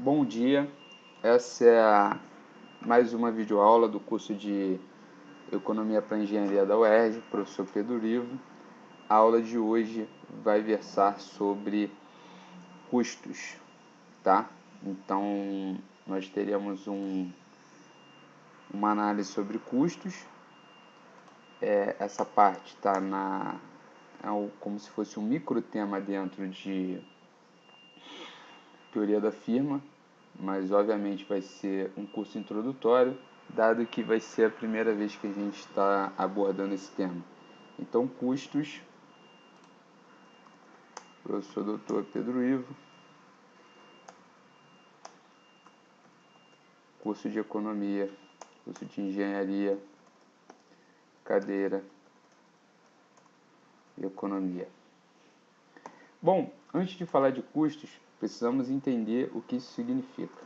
Bom dia, essa é mais uma videoaula do curso de Economia para Engenharia da UERJ, professor Pedro Ivo. A aula de hoje vai versar sobre custos, tá? Então, nós teremos uma análise sobre custos. Essa parte está como se fosse um micro tema dentro de teoria da firma, mas obviamente vai ser um curso introdutório, dado que vai ser a primeira vez que a gente está abordando esse tema. Então, custos, professor Dr. Pedro Ivo, curso de Economia, curso de Engenharia, cadeira e Economia. Bom, antes de falar de custos, precisamos entender o que isso significa.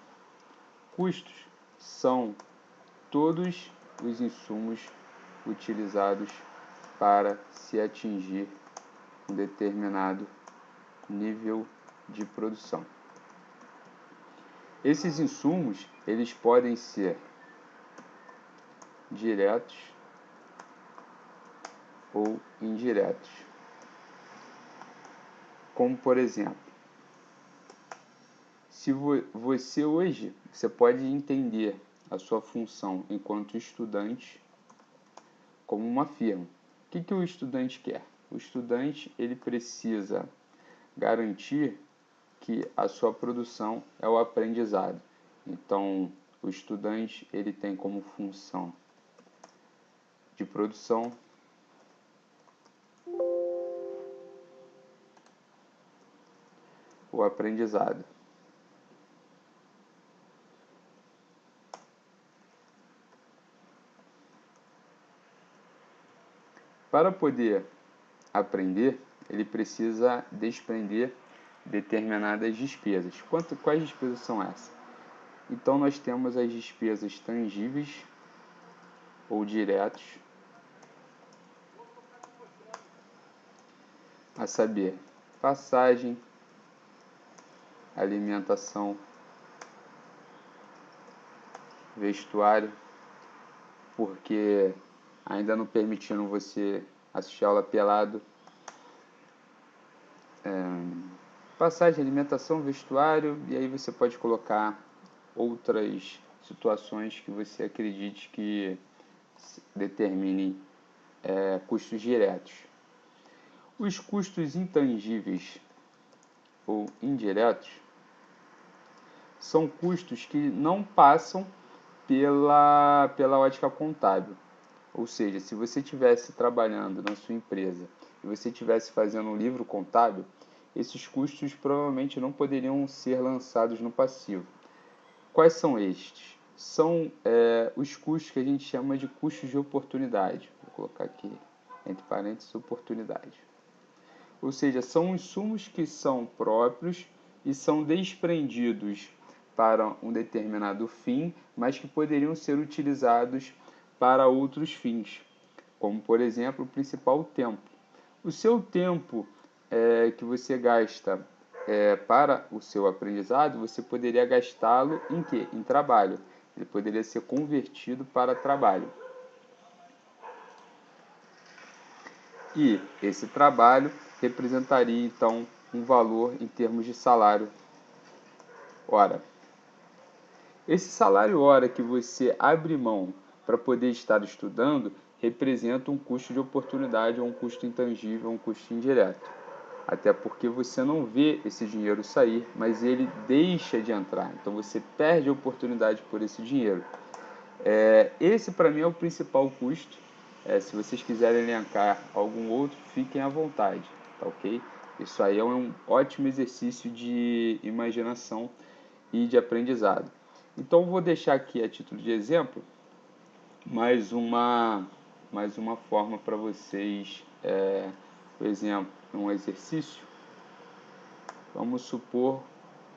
Custos são todos os insumos utilizados para se atingir um determinado nível de produção. Esses insumos, eles podem ser diretos ou indiretos. Como, por exemplo, se você hoje, você pode entender a sua função enquanto estudante como uma firma. O que o estudante quer? O estudante, ele precisa garantir que a sua produção é o aprendizado. Então, o estudante, ele tem como função de produção o aprendizado. Para poder aprender, ele precisa desprender determinadas despesas. Quais despesas são essas? Então, nós temos as despesas tangíveis ou diretos, a saber, passagem, alimentação, vestuário, porque ainda não permitindo você assistir a aula pelado, passagem, alimentação, vestuário, e aí você pode colocar outras situações que você acredite que determinem custos diretos. Os custos intangíveis ou indiretos são custos que não passam pela ótica contábil. Ou seja, se você estivesse trabalhando na sua empresa e você estivesse fazendo um livro contábil, esses custos provavelmente não poderiam ser lançados no passivo. Quais são estes? São os custos que a gente chama de custos de oportunidade. Vou colocar aqui, entre parênteses, oportunidade. Ou seja, são insumos que são próprios e são desprendidos para um determinado fim, mas que poderiam ser utilizados para outros fins, como, por exemplo, o principal, o tempo. O seu tempo que você gasta para o seu aprendizado, você poderia gastá-lo em quê? Em trabalho. Ele poderia ser convertido para trabalho. E esse trabalho representaria, então, um valor em termos de salário hora. Esse salário hora que você abre mão para poder estar estudando representa um custo de oportunidade, ou um custo intangível, ou um custo indireto. Até porque você não vê esse dinheiro sair, mas ele deixa de entrar. Então você perde a oportunidade por esse dinheiro. Esse para mim é o principal custo. Se vocês quiserem elencar algum outro, fiquem à vontade, tá ok? Isso aí é um ótimo exercício de imaginação e de aprendizado. Então vou deixar aqui a título de exemplo mais uma forma para vocês, por exemplo, um exercício. Vamos supor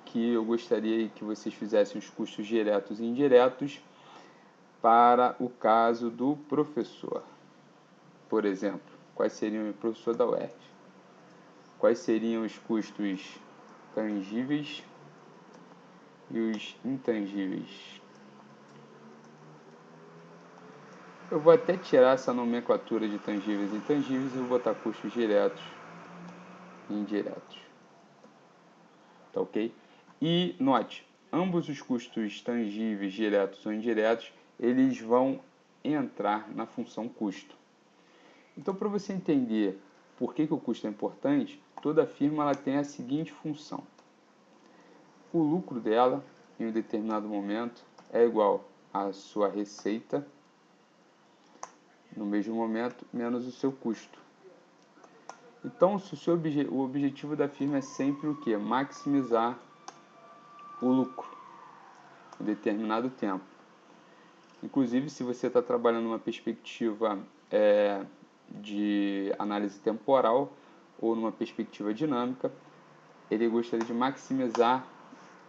que eu gostaria que vocês fizessem os custos diretos e indiretos para o caso do professor. Por exemplo, quais seriam o professor da UERJ? Quais seriam os custos tangíveis e os intangíveis. Eu vou até tirar essa nomenclatura de tangíveis e intangíveis e vou botar custos diretos e indiretos. Tá ok? E note, ambos os custos tangíveis, diretos ou indiretos, eles vão entrar na função custo. Então, para você entender por que o custo é importante, toda firma ela tem a seguinte função. O lucro dela, em um determinado momento, é igual à sua receita, no mesmo momento, menos o seu custo. Então, o objetivo da firma é sempre o quê? Maximizar o lucro em determinado tempo. Inclusive, se você está trabalhando numa perspectiva de análise temporal ou numa perspectiva dinâmica, ele gostaria de maximizar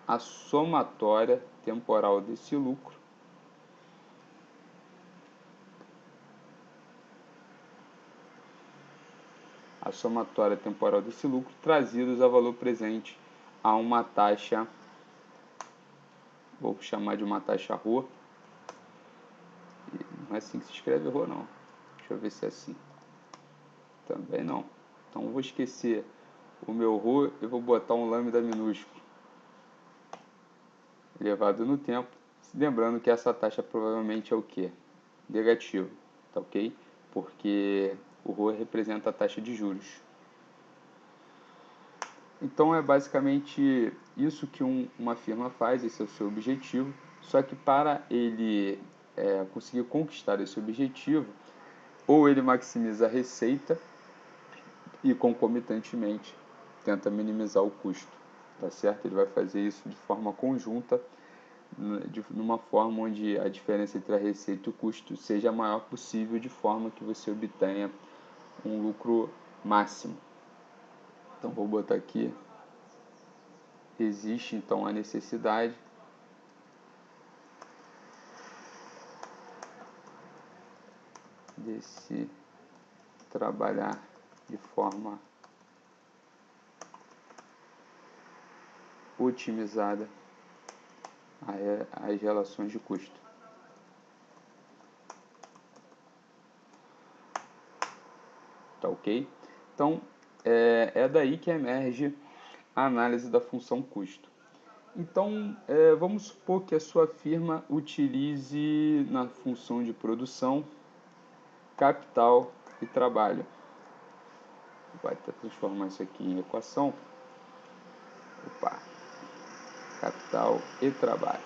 a somatória temporal desse lucro trazidos a valor presente a uma taxa, vou chamar de uma taxa ROA. Não é assim que se escreve ROA, não. Deixa eu ver se é assim. Também não. Então eu vou esquecer o meu ROA e vou botar um lambda minúsculo elevado no tempo, lembrando que essa taxa provavelmente é o que? Negativo, tá ok? Porque o ROA representa a taxa de juros. Então é basicamente isso que uma firma faz, esse é o seu objetivo, só que para ele conseguir conquistar esse objetivo, ou ele maximiza a receita e concomitantemente tenta minimizar o custo, tá certo? Ele vai fazer isso de forma conjunta, numa forma onde a diferença entre a receita e o custo seja a maior possível, de forma que você obtenha um lucro máximo. Então vou botar aqui, existe então a necessidade de se trabalhar de forma otimizada as relações de custo. Tá ok? Então, é daí que emerge a análise da função custo. Então, vamos supor que a sua firma utilize na função de produção capital e trabalho. Vai transformar isso aqui em equação. Capital e trabalho.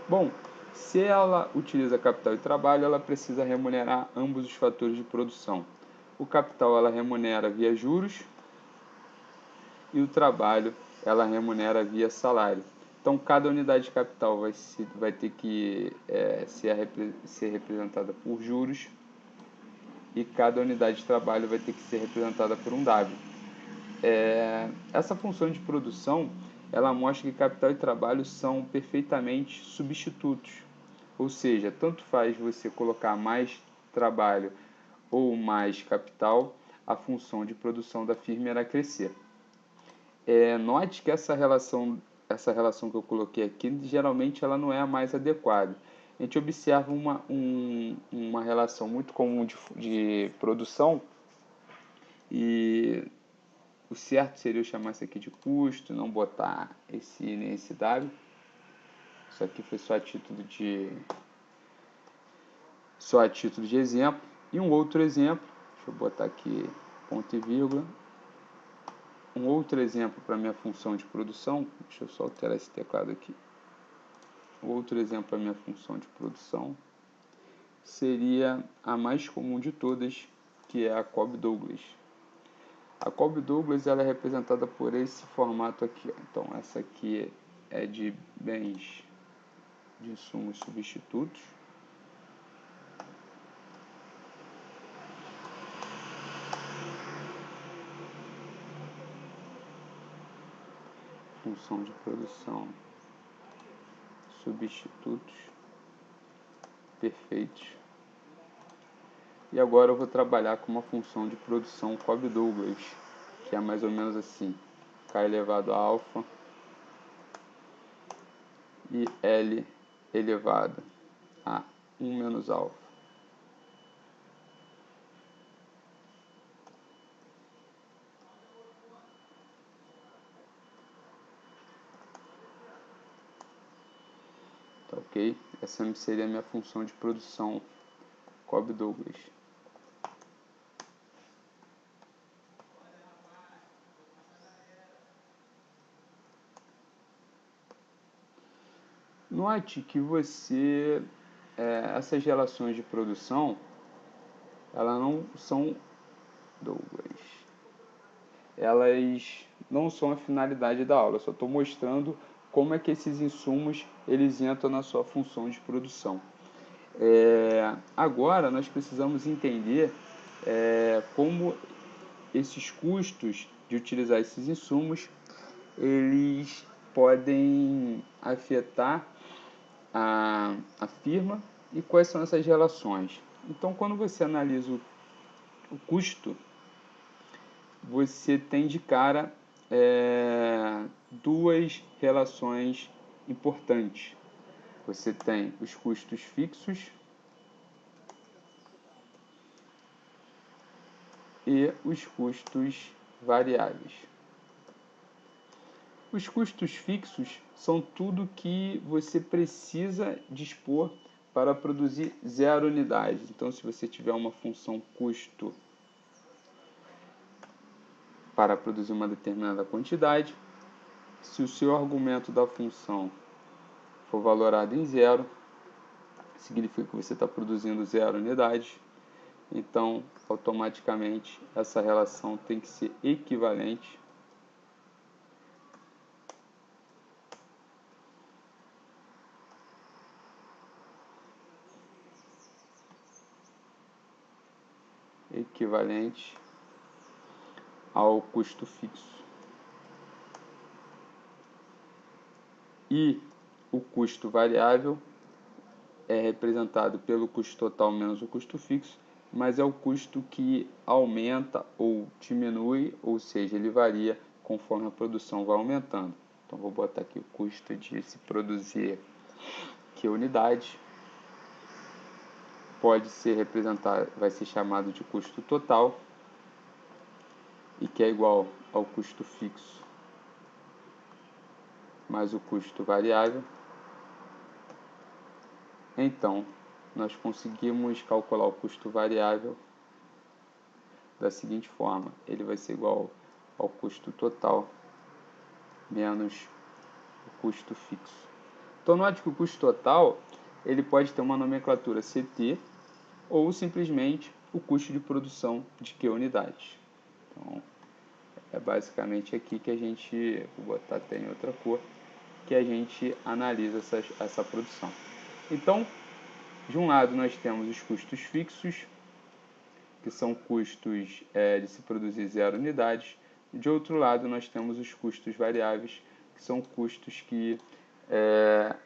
Bom, se ela utiliza capital e trabalho, ela precisa remunerar ambos os fatores de produção. O capital ela remunera via juros e o trabalho ela remunera via salário. Então, cada unidade de capital vai ter que ser representada por juros e cada unidade de trabalho vai ter que ser representada por um W. Essa função de produção ela mostra que capital e trabalho são perfeitamente substitutos, ou seja, tanto faz você colocar mais trabalho ou mais capital, a função de produção da firma irá crescer. Note que essa relação que eu coloquei aqui, geralmente ela não é a mais adequada. A gente observa uma relação muito comum de produção e o certo seria eu chamar isso aqui de custo, não botar esse I nem esse W. Isso aqui foi só a título de exemplo. E um outro exemplo, deixa eu botar aqui ponto e vírgula. Um outro exemplo para minha função de produção, deixa eu só alterar esse teclado aqui. Outro exemplo para minha função de produção seria a mais comum de todas, que é a Cobb-Douglas. A Cobb-Douglas ela é representada por esse formato aqui. Então, essa aqui é de bens de insumos substitutos. Função de produção, substitutos, perfeitos. E agora eu vou trabalhar com uma função de produção Cobb-Douglas, que é mais ou menos assim, K elevado a alfa e L elevado a 1 menos alfa. Tá ok? Essa seria a minha função de produção Cobb-Douglas. Note que essas relações de produção, elas não são Douglas. Elas não são a finalidade da aula. Eu só estou mostrando como é que esses insumos eles entram na sua função de produção. Agora nós precisamos entender como esses custos de utilizar esses insumos eles podem afetar a firma e quais são essas relações. Então, quando você analisa o custo, você tem de cara duas relações importantes. Você tem os custos fixos e os custos variáveis. Os custos fixos são tudo que você precisa dispor para produzir 0 unidades. Então, se você tiver uma função custo para produzir uma determinada quantidade, se o seu argumento da função for valorado em 0, significa que você está produzindo 0 unidades. Então, automaticamente, essa relação tem que ser equivalente ao custo fixo. E o custo variável é representado pelo custo total menos o custo fixo, mas é o custo que aumenta ou diminui, ou seja, ele varia conforme a produção vai aumentando. Então, vou botar aqui o custo de se produzir Q unidades. Pode ser representado, vai ser chamado de custo total, e que é igual ao custo fixo mais o custo variável. Então, nós conseguimos calcular o custo variável da seguinte forma: ele vai ser igual ao custo total menos o custo fixo. Então, note que o custo total ele pode ter uma nomenclatura CT ou simplesmente o custo de produção de Q unidades. Então, é basicamente aqui que a gente, vou botar até em outra cor, que a gente analisa essa produção. Então, de um lado nós temos os custos fixos, que são custos de se produzir 0 unidades. De outro lado nós temos os custos variáveis, que são custos que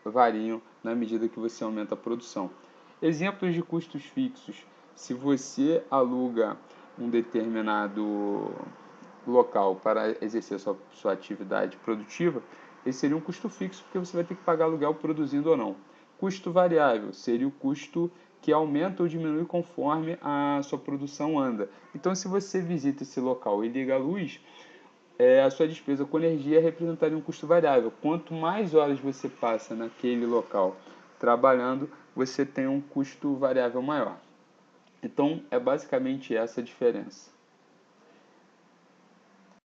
variam na medida que você aumenta a produção. Exemplos de custos fixos: se você aluga um determinado local para exercer sua atividade produtiva, esse seria um custo fixo, porque você vai ter que pagar aluguel produzindo ou não. Custo variável seria o custo que aumenta ou diminui conforme a sua produção anda. Então, se você visita esse local e liga a luz, a sua despesa com energia representaria um custo variável. Quanto mais horas você passa naquele local trabalhando, você tem um custo variável maior. Então, é basicamente essa a diferença.